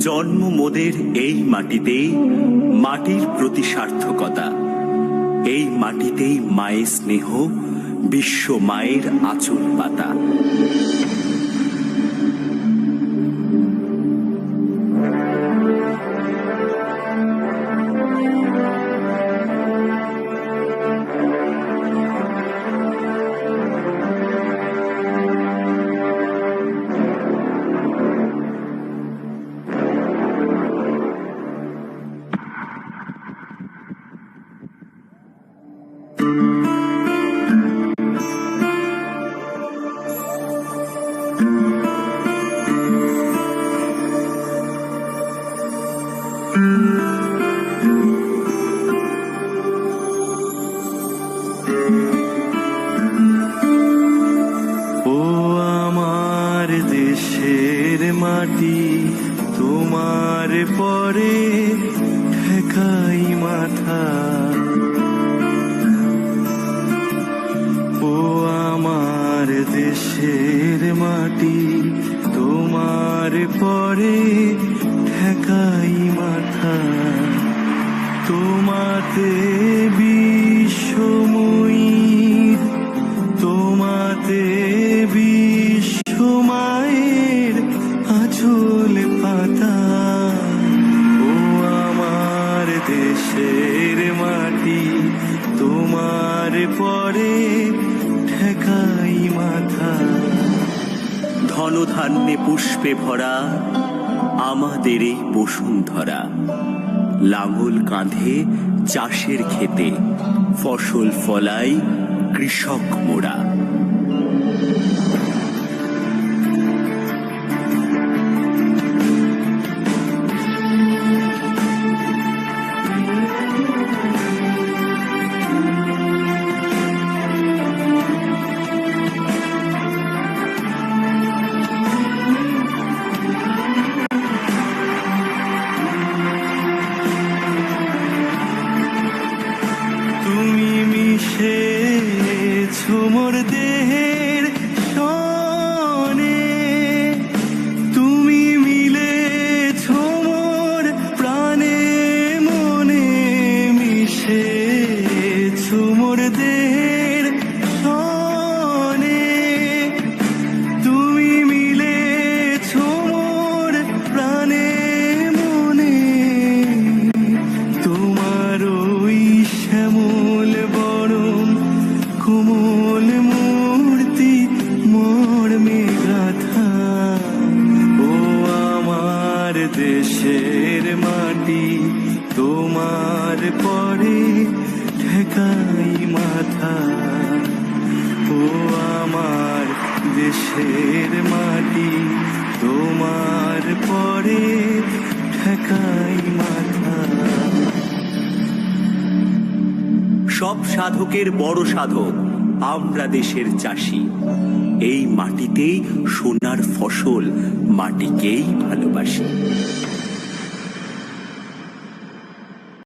জন্ম মোদের এই মাটিতেই, মাটির প্রতি সার্থকতা। এই মাটিতেই মায়ের স্নেহ, বিশ্ব মায়ের আঁচল পাতা। ও আমার দেশের মাটি, তোমার পরে ঠেকাই মাথা। ও আমার দেশের মাটি, তোমার পরে ঠেকাই মাথা। তোমাতে বিশ্বময়ী, তোমাতে বিশ্ব মায়ের আঁচল পাতা। ও আমার দেশের মাটি, তোমার পরে ঠেকাই মাথা। ধনধান্যে পুষ্পে ভরা আমাদের এই বসুন্ধরা। লাঙল কাঁধে চাষের খেতে, ফসল ফলাই কৃষক মোরা। তুমি মিশেছো মোর দেহের সনে, তুমি মিলেছো মোর প্রাণে মনে। মিশেছো মোর দেহের সনে, তুমি মিলেছো মোর প্রাণে মনে। তোমার ওই শ্যামল বরণ কোমল মূর্তি মর্মে গাথা। ও আমার দেশের মাটি, তোমার পরে ঠেকাই মাথা। ও আমার দেশের মাটি, তোমার পরে ঠেকাই মাথা। সব সাধকের বড় সাধক আমরা দেশের চাষি। এই মাটিতেই সোনার ফসল, মাটিকেই ভালোবাসি।